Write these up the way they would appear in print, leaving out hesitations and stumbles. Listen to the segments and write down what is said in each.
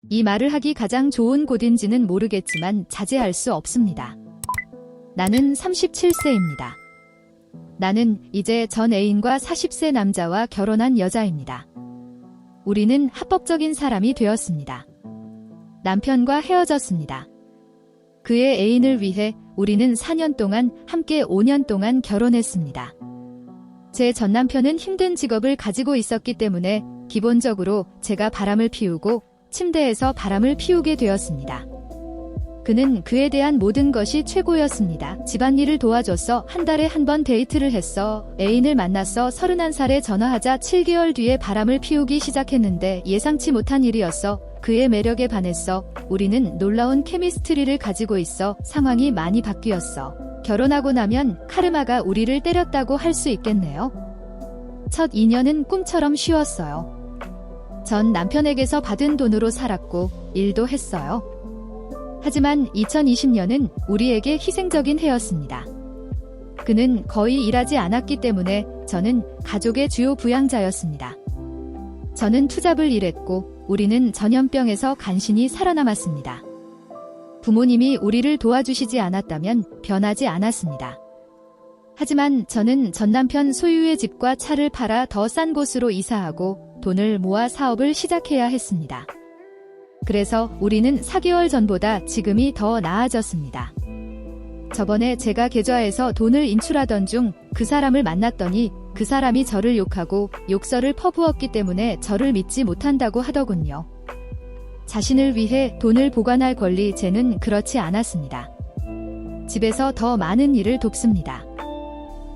이 말을 하기 가장 좋은 곳인지는 모르겠지만 자제할 수 없습니다. 나는 37세입니다. 나는 이제 전 애인과 40세 남자와 결혼한 여자입니다. 우리는 합법적인 사람이 되었습니다. 남편과 헤어졌습니다. 그의 애인을 위해 우리는 4년 동안 함께 5년 동안 결혼했습니다. 제 전 남편은 힘든 직업을 가지고 있었기 때문에 기본적으로 제가 바람을 피우고 침대에서 바람을 피우게 되었습니다. 그는 그에 대한 모든 것이 최고였습니다. 집안일을 도와줬어. 한 달에 한 번 데이트를 했어. 애인을 만났어. 31살에 전화하자 7개월 뒤에 바람을 피우기 시작했는데 예상치 못한 일이었어. 그의 매력에 반했어. 우리는 놀라운 케미스트리를 가지고 있어. 상황이 많이 바뀌었어. 결혼하고 나면 카르마가 우리를 때렸다고 할 수 있겠네요. 첫 2년은 꿈처럼 쉬웠어요. 전 남편에게서 받은 돈으로 살았고 일도 했어요. 하지만 2020년은 우리에게 희생적인 해였습니다. 그는 거의 일하지 않았기 때문에 저는 가족의 주요 부양자였습니다. 저는 투잡을 일했고 우리는 전염병에서 간신히 살아남았습니다. 부모님이 우리를 도와주시지 않았다면 변하지 않았습니다. 하지만 저는 전 남편 소유의 집과 차를 팔아 더 싼 곳으로 이사하고 돈을 모아 사업을 시작해야 했습니다. 그래서 우리는 4개월 전보다 지금이 더 나아졌습니다. 저번에 제가 계좌에서 돈을 인출하던 중 그 사람을 만났더니 그 사람이 저를 욕하고 욕설을 퍼부었기 때문에 저를 믿지 못한다고 하더군요. 자신을 위해 돈을 보관할 권리 쟤는 그렇지 않았습니다. 집에서 더 많은 일을 돕습니다.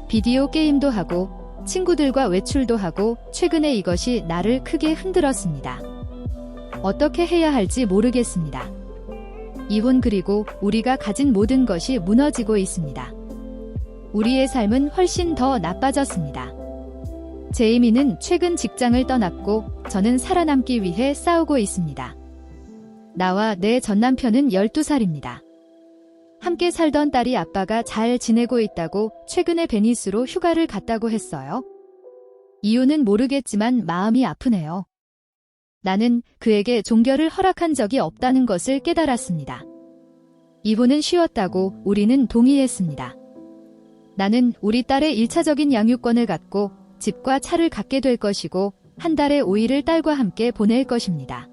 비디오 게임도 하고 친구들과 외출도 하고 최근에 이것이 나를 크게 흔들었습니다. 어떻게 해야 할지 모르겠습니다. 이혼 그리고 우리가 가진 모든 것이 무너지고 있습니다. 우리의 삶은 훨씬 더 나빠졌습니다. 제이미는 최근 직장을 떠났고 저는 살아남기 위해 싸우고 있습니다. 나와 내 전 남편은 12살입니다. 함께 살던 딸이 아빠가 잘 지내고 있다고 최근에 베니스로 휴가를 갔다고 했어요. 이유는 모르겠지만 마음이 아프네요. 나는 그에게 종결을 허락한 적이 없다는 것을 깨달았습니다. 이혼은 쉬웠다고 우리는 동의했습니다. 나는 우리 딸의 1차적인 양육권을 갖고 집과 차를 갖게 될 것이고 한 달에 5일을 딸과 함께 보낼 것입니다.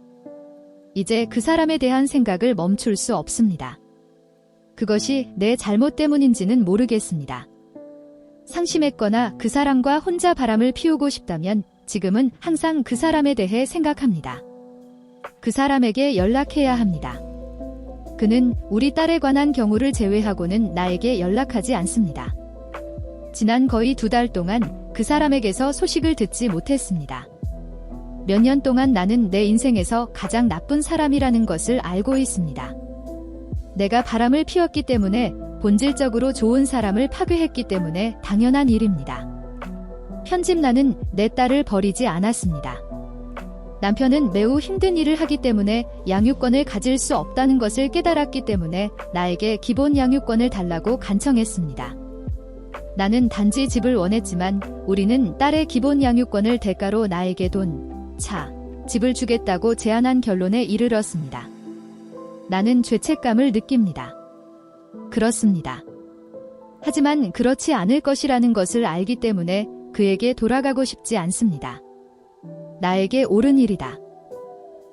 이제 그 사람에 대한 생각을 멈출 수 없습니다. 그것이 내 잘못 때문인지는 모르겠습니다. 상심했거나 그 사람과 혼자 바람을 피우고 싶다면 지금은 항상 그 사람에 대해 생각합니다. 그 사람에게 연락해야 합니다. 그는 우리 딸에 관한 경우를 제외하고는 나에게 연락하지 않습니다. 지난 거의 2달 동안 그 사람에게서 소식을 듣지 못했습니다. 몇 년 동안 나는 내 인생에서 가장 나쁜 사람이라는 것을 알고 있습니다. 내가 바람을 피웠기 때문에 본질적으로 좋은 사람을 파괴했기 때문에 당연한 일입니다. 편집 나는 내 딸을 버리지 않았습니다. 남편은 매우 힘든 일을 하기 때문에 양육권을 가질 수 없다는 것을 깨달았기 때문에 나에게 기본 양육권을 달라고 간청했습니다. 나는 단지 집을 원했지만 우리는 딸의 기본 양육권을 대가로 나에게 돈, 차, 집을 주겠다고 제안한 결론에 이르렀습니다. 나는 죄책감을 느낍니다. 그렇습니다. 하지만 그렇지 않을 것이라는 것을 알기 때문에 그에게 돌아가고 싶지 않습니다. 나에게 옳은 일이다.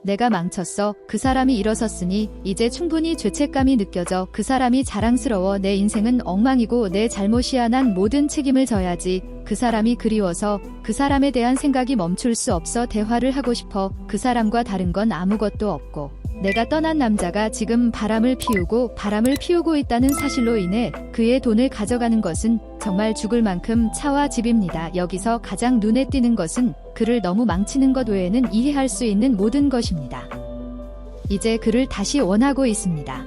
내가 망쳤어. 그 사람이 일어섰으니 이제 충분히 죄책감이 느껴져. 그 사람이 자랑스러워. 내 인생은 엉망이고 내 잘못이야. 난 모든 책임을 져야지. 그 사람이 그리워서 그 사람에 대한 생각이 멈출 수 없어. 대화를 하고 싶어. 그 사람과 다른 건 아무것도 없고 내가 떠난 남자가 지금 바람을 피우고 있다는 사실로 인해 그의 돈을 가져가는 것은 정말 죽을 만큼 차와 집입니다. 여기서 가장 눈에 띄는 것은 그를 너무 망치는 것 외에는 이해할 수 있는 모든 것입니다. 이제 그를 다시 원하고 있습니다.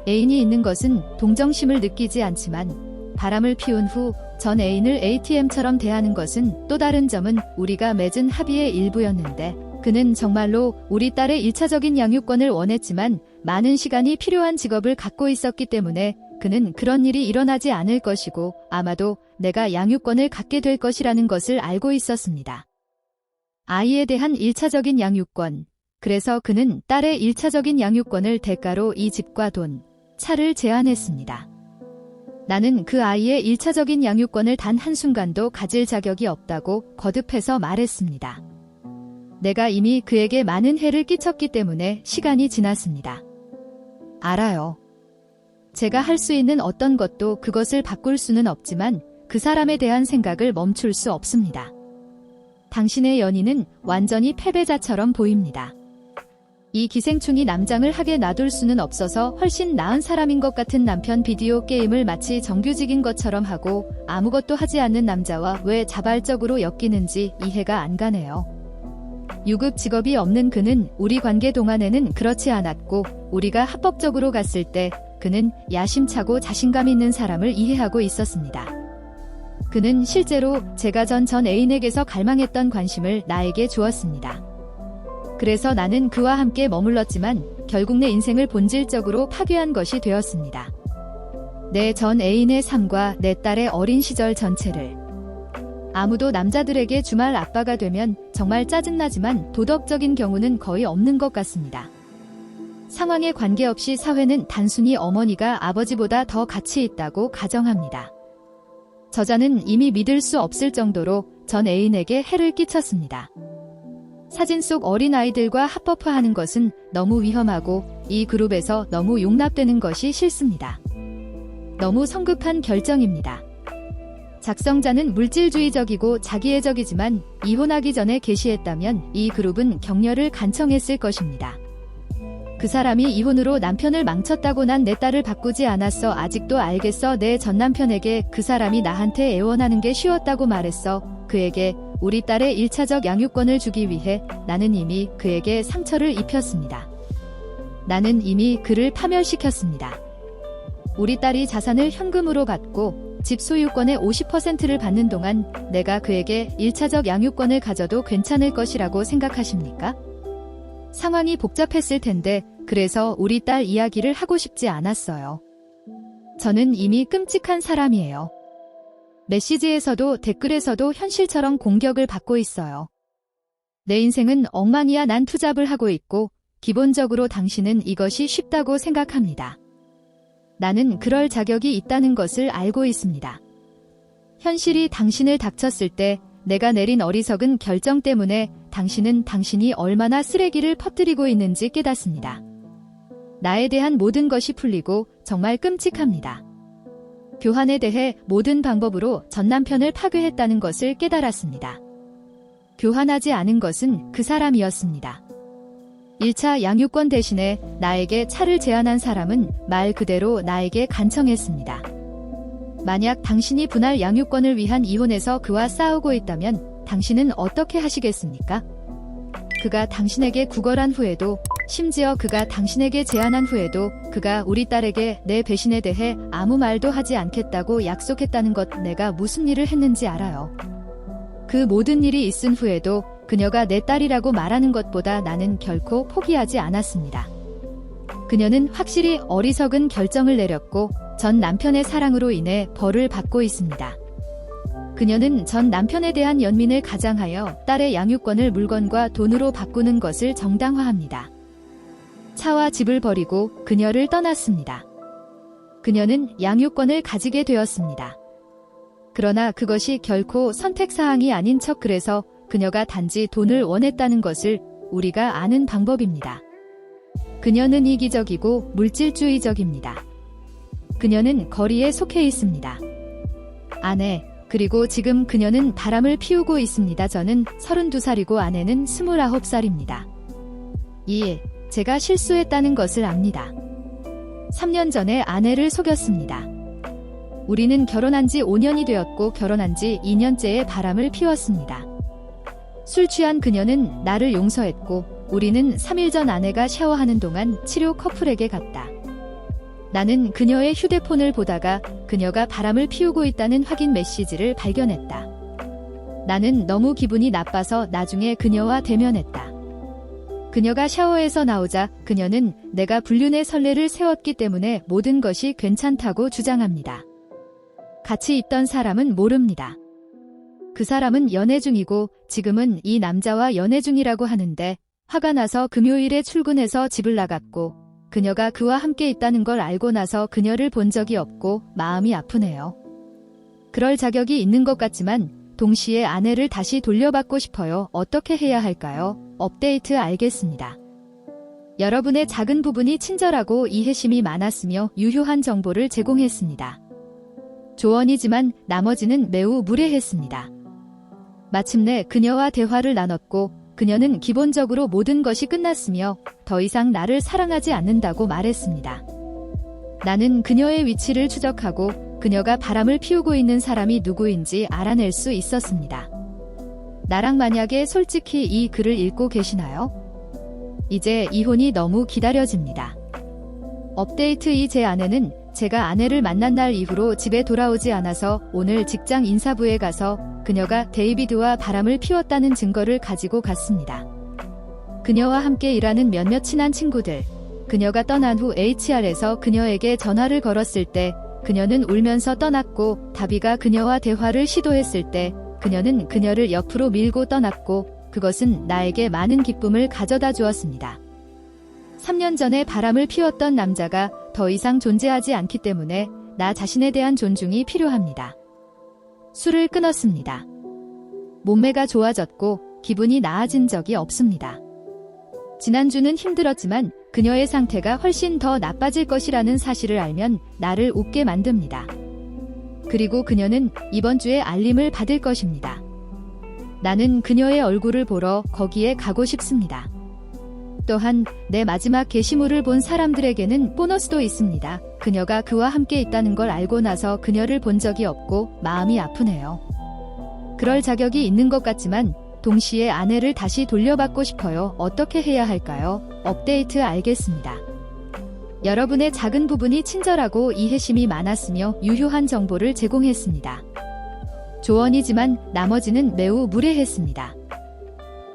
애인이 있는 것은 동정심을 느끼지 않지만 바람을 피운 후 전 애인을 ATM처럼 대하는 것은 또 다른 점은 우리가 맺은 합의의 일부였는데 그는 정말로 우리 딸의 1차적인 양육권을 원했지만 많은 시간이 필요한 직업을 갖고 있었기 때문에 그는 그런 일이 일어나지 않을 것이고 아마도 내가 양육권을 갖게 될 것이라는 것을 알고 있었습니다. 아이에 대한 1차적인 양육권, 그래서 그는 딸의 1차적인 양육권을 대가로 이 집과 돈, 차를 제안했습니다. 나는 그 아이의 1차적인 양육권을 단 한순간도 가질 자격이 없다고 거듭해서 말했습니다. 내가 이미 그에게 많은 해를 끼쳤기 때문에 시간이 지났습니다. 알아요. 제가 할 수 있는 어떤 것도 그것을 바꿀 수는 없지만 그 사람에 대한 생각을 멈출 수 없습니다. 당신의 연인은 완전히 패배자처럼 보입니다. 이 기생충이 남장을 하게 놔둘 수는 없어서 훨씬 나은 사람인 것 같은 남편 비디오 게임을 마치 정규직인 것처럼 하고 아무것도 하지 않는 남자와 왜 자발적으로 엮이는지 이해가 안 가네요. 유급 직업이 없는 그는 우리 관계 동안에는 그렇지 않았고 우리가 합법적으로 갔을 때 그는 야심차고 자신감 있는 사람을 이해하고 있었습니다. 그는 실제로 제가 전 애인에게서 갈망했던 관심을 나에게 주었습니다. 그래서 나는 그와 함께 머물렀지만 결국 내 인생을 본질적으로 파괴한 것이 되었습니다. 내 전 애인의 삶과 내 딸의 어린 시절 전체를. 아무도 남자들에게 주말 아빠가 되면 정말 짜증나지만 도덕적인 경우는 거의 없는 것 같습니다. 상황에 관계없이 사회는 단순히 어머니가 아버지보다 더 가치 있다고 가정합니다. 저자는 이미 믿을 수 없을 정도로 전 애인에게 해를 끼쳤습니다. 사진 속 어린아이들과 합법화하는 것은 너무 위험하고 이 그룹에서 너무 용납되는 것이 싫습니다. 너무 성급한 결정입니다. 작성자는 물질주의적이고 자기애적이지만 이혼하기 전에 게시했다면 이 그룹은 격려를 간청했을 것입니다. 그 사람이 이혼으로 남편을 망쳤다고 난 내 딸을 바꾸지 않았어. 아직도 알겠어. 내 전 남편에게 그 사람이 나한테 애원하는 게 쉬웠다고 말했어. 그에게 우리 딸의 1차적 양육권을 주기 위해 나는 이미 그에게 상처를 입혔습니다. 나는 이미 그를 파멸시켰습니다. 우리 딸이 자산을 현금으로 받고 집 소유권의 50%를 받는 동안 내가 그에게 1차적 양육권을 가져도 괜찮을 것이라고 생각하십니까? 상황이 복잡했을 텐데 그래서 우리 딸 이야기를 하고 싶지 않았어요. 저는 이미 끔찍한 사람이에요. 메시지에서도 댓글에서도 현실처럼 공격을 받고 있어요. 내 인생은 엉망이야. 난 투잡을 하고 있고 기본적으로 당신은 이것이 쉽다고 생각합니다. 나는 그럴 자격이 있다는 것을 알고 있습니다. 현실이 당신을 닥쳤을 때 내가 내린 어리석은 결정 때문에 당신은 당신이 얼마나 쓰레기를 퍼뜨리고 있는지 깨닫습니다. 나에 대한 모든 것이 풀리고 정말 끔찍합니다. 교환에 대해 모든 방법으로 전 남편을 파괴했다는 것을 깨달았습니다. 교환하지 않은 것은 그 사람이었습니다. 1차 양육권 대신에 나에게 차를 제안한 사람은 말 그대로 나에게 간청했습니다. 만약 당신이 분할 양육권을 위한 이혼에서 그와 싸우고 있다면 당신은 어떻게 하시겠습니까? 그가 당신에게 구걸한 후에도, 심지어 그가 당신에게 제안한 후에도 그가 우리 딸에게 내 배신에 대해 아무 말도 하지 않겠다고 약속했다는 것, 내가 무슨 일을 했는지 알아요. 그 모든 일이 있은 후에도 그녀가 내 딸이라고 말하는 것보다 나는 결코 포기하지 않았습니다. 그녀는 확실히 어리석은 결정을 내렸고 전 남편의 사랑으로 인해 벌을 받고 있습니다. 그녀는 전 남편에 대한 연민을 가장하여 딸의 양육권을 물건과 돈으로 바꾸는 것을 정당화합니다. 차와 집을 버리고 그녀를 떠났습니다. 그녀는 양육권을 가지게 되었습니다. 그러나 그것이 결코 선택사항이 아닌 척, 그래서 그녀가 단지 돈을 원했다는 것을 우리가 아는 방법입니다. 그녀는 이기적이고 물질주의적입니다. 그녀는 거리에 속해 있습니다. 아내, 그리고 지금 그녀는 바람을 피우고 있습니다. 저는 32살이고 아내는 29살입니다. 2. 제가 실수했다는 것을 압니다. 3년 전에 아내를 속였습니다. 우리는 결혼한 지 5년이 되었고 결혼한 지 2년째에 바람을 피웠습니다. 술 취한 그녀는 나를 용서했고 우리는 3일 전 아내가 샤워하는 동안 치료 커플에게 갔다. 나는 그녀의 휴대폰을 보다가 그녀가 바람을 피우고 있다는 확인 메시지를 발견했다. 나는 너무 기분이 나빠서 나중에 그녀와 대면했다. 그녀가 샤워에서 나오자 그녀는 내가 불륜의 선례를 세웠기 때문에 모든 것이 괜찮다고 주장합니다. 같이 있던 사람은 모릅니다. 그 사람은 연애 중이고 지금은 이 남자와 연애 중이라고 하는데 화가 나서 금요일에 출근해서 집을 나갔고 그녀가 그와 함께 있다는 걸 알고 나서 그녀를 본 적이 없고 마음이 아프네요. 그럴 자격이 있는 것 같지만 동시에 아내를 다시 돌려받고 싶어요. 어떻게 해야 할까요? 업데이트 알겠습니다. 여러분의 작은 부분이 친절하고 이해심이 많았으며 유효한 정보를 제공했습니다. 조언이지만 나머지는 매우 무례했습니다. 마침내 그녀와 대화를 나눴고 그녀는 기본적으로 모든 것이 끝났으며 더 이상 나를 사랑하지 않는다고 말했습니다. 나는 그녀의 위치를 추적하고 그녀가 바람을 피우고 있는 사람이 누구인지 알아낼 수 있었습니다. 나랑 만약에 솔직히 이 글을 읽고 계시나요? 이제 이혼이 너무 기다려집니다. 업데이트. 제 아내는 제가 아내를 만난 날 이후로 집에 돌아오지 않아서 오늘 직장 인사부에 가서 그녀가 데이비드와 바람을 피웠다는 증거를 가지고 갔습니다. 그녀와 함께 일하는 몇몇 친한 친구들, 그녀가 떠난 후 HR에서 그녀에게 전화를 걸었을 때 그녀는 울면서 떠났고 다비가 그녀와 대화를 시도했을 때 그녀는 그녀를 옆으로 밀고 떠났고 그것은 나에게 많은 기쁨을 가져다 주었습니다. 3년 전에 바람을 피웠던 남자가 더 이상 존재하지 않기 때문에 나 자신에 대한 존중이 필요합니다. 술을 끊었습니다. 몸매가 좋아졌고 기분이 나아진 적이 없습니다. 지난주는 힘들었지만 그녀의 상태가 훨씬 더 나빠질 것이라는 사실을 알면 나를 웃게 만듭니다. 그리고 그녀는 이번 주에 알림을 받을 것입니다. 나는 그녀의 얼굴을 보러 거기에 가고 싶습니다. 또한 내 마지막 게시물을 본 사람들에게는 보너스도 있습니다. 그녀가 그와 함께 있다는 걸 알고 나서 그녀를 본 적이 없고 마음이 아프네요. 그럴 자격이 있는 것 같지만 동시에 아내를 다시 돌려받고 싶어요. 어떻게 해야 할까요? 업데이트 알겠습니다. 여러분의 작은 부분이 친절하고 이해심이 많았으며 유효한 정보를 제공했습니다. 조언이지만 나머지는 매우 무례했습니다.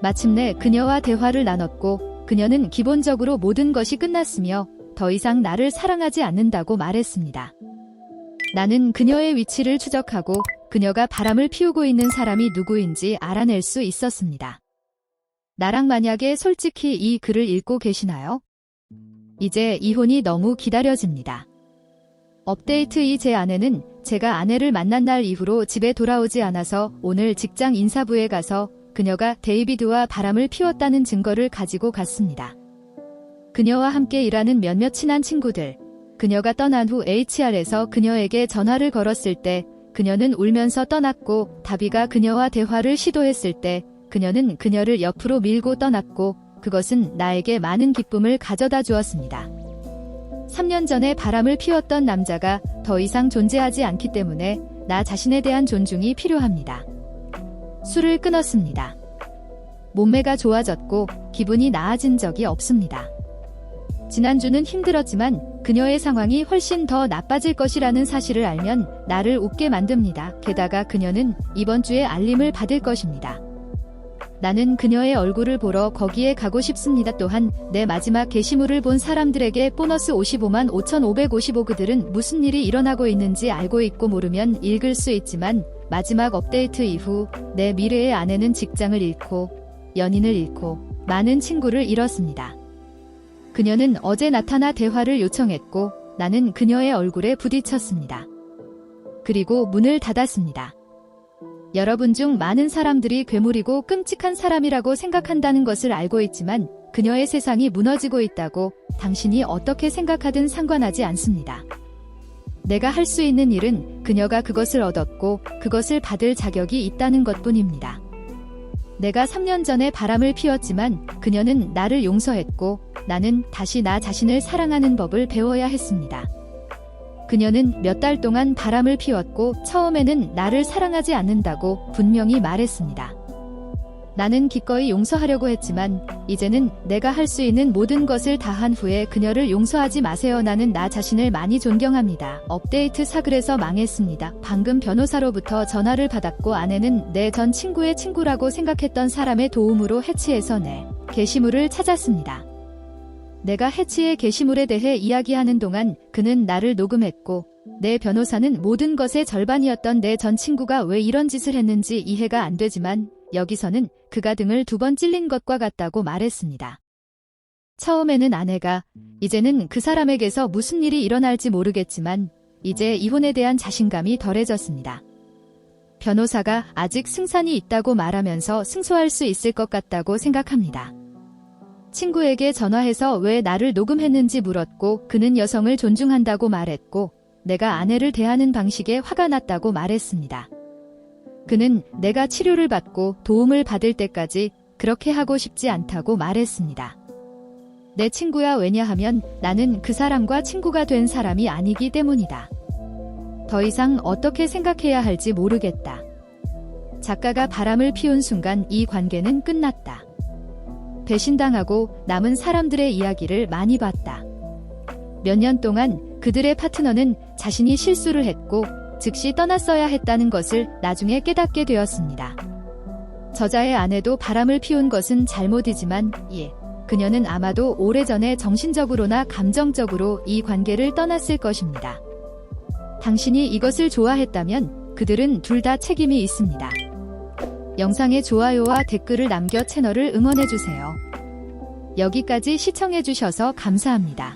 마침내 그녀와 대화를 나눴고 그녀는 기본적으로 모든 것이 끝났으며 더 이상 나를 사랑하지 않는다고 말했습니다. 나는 그녀의 위치를 추적하고 그녀가 바람을 피우고 있는 사람이 누구인지 알아낼 수 있었습니다. 나랑 만약에 솔직히 이 글을 읽고 계시나요? 이제 이혼이 너무 기다려집니다. 업데이트. 제 아내는 제가 아내를 만난 날 이후로 집에 돌아오지 않아서 오늘 직장 인사부에 가서 그녀가 데이비드와 바람을 피웠다는 증거를 가지고 갔습니다. 그녀와 함께 일하는 몇몇 친한 친구들, 그녀가 떠난 후 HR에서 그녀에게 전화를 걸었을 때 그녀는 울면서 떠났고 다비가 그녀와 대화를 시도했을 때 그녀는 그녀를 옆으로 밀고 떠났고 그것은 나에게 많은 기쁨을 가져다 주었습니다. 3년 전에 바람을 피웠던 남자가 더 이상 존재하지 않기 때문에 나 자신에 대한 존중이 필요합니다. 술을 끊었습니다. 몸매가 좋아졌고 기분이 나아진 적이 없습니다. 지난주는 힘들었지만 그녀의 상황이 훨씬 더 나빠질 것이라는 사실을 알면 나를 웃게 만듭니다. 게다가 그녀는 이번 주에 알림을 받을 것입니다. 나는 그녀의 얼굴을 보러 거기에 가고 싶습니다. 또한 내 마지막 게시물을 본 사람들에게 보너스 55만 5,555. 그들은 무슨 일이 일어나고 있는지 알고 있고 모르면 읽을 수 있지만 마지막 업데이트 이후 내 미래의 아내는 직장을 잃고 연인을 잃고 많은 친구를 잃었습니다. 그녀는 어제 나타나 대화를 요청했고 나는 그녀의 얼굴에 부딪혔습니다. 그리고 문을 닫았습니다. 여러분 중 많은 사람들이 괴물이고 끔찍한 사람이라고 생각한다는 것을 알고 있지만 그녀의 세상이 무너지고 있다고 당신이 어떻게 생각하든 상관하지 않습니다. 내가 할 수 있는 일은 그녀가 그것을 얻었고 그것을 받을 자격이 있다는 것뿐입니다. 내가 3년 전에 바람을 피웠지만 그녀는 나를 용서했고 나는 다시 나 자신을 사랑하는 법을 배워야 했습니다. 그녀는 몇 달 동안 바람을 피웠고 처음에는 나를 사랑하지 않는다고 분명히 말했습니다. 나는 기꺼이 용서하려고 했지만 이제는 내가 할 수 있는 모든 것을 다한 후에 그녀를 용서하지 마세요. 나는 나 자신을 많이 존경합니다. 업데이트. 사글에서 망했습니다. 방금 변호사로부터 전화를 받았고 아내는 내 전 친구의 친구라고 생각했던 사람의 도움으로 해치해서 내 게시물을 찾았습니다. 내가 해치의 게시물에 대해 이야기하는 동안 그는 나를 녹음했고 내 변호사는 모든 것의 절반이었던 내 전 친구가 왜 이런 짓을 했는지 이해가 안 되지만 여기서는 그가 등을 2번 찔린 것과 같다고 말했습니다. 처음에는 아내가 이제는 그 사람에게서 무슨 일이 일어날지 모르겠지만 이제 이혼에 대한 자신감이 덜해졌습니다. 변호사가 아직 승산이 있다고 말하면서 승소할 수 있을 것 같다고 생각합니다. 친구에게 전화해서 왜 나를 녹음했는지 물었고 그는 여성을 존중한다고 말했고 내가 아내를 대하는 방식에 화가 났다고 말했습니다. 그는 내가 치료를 받고 도움을 받을 때까지 그렇게 하고 싶지 않다고 말했습니다. 내 친구야 왜냐하면 나는 그 사람과 친구가 된 사람이 아니기 때문이다. 더 이상 어떻게 생각해야 할지 모르겠다. 작가가 바람을 피운 순간 이 관계는 끝났다. 배신당하고 남은 사람들의 이야기를 많이 봤다. 몇 년 동안 그들의 파트너는 자신이 실수를 했고 즉시 떠났어야 했다는 것을 나중에 깨닫게 되었습니다. 저자의 아내도 바람을 피운 것은 잘못이지만 그녀는 아마도 오래전에 정신적으로나 감정적으로 이 관계를 떠났을 것입니다. 당신이 이것을 좋아했다면 그들은 둘 다 책임이 있습니다. 영상에 좋아요와 댓글을 남겨 채널을 응원해주세요. 여기까지 시청해주셔서 감사합니다.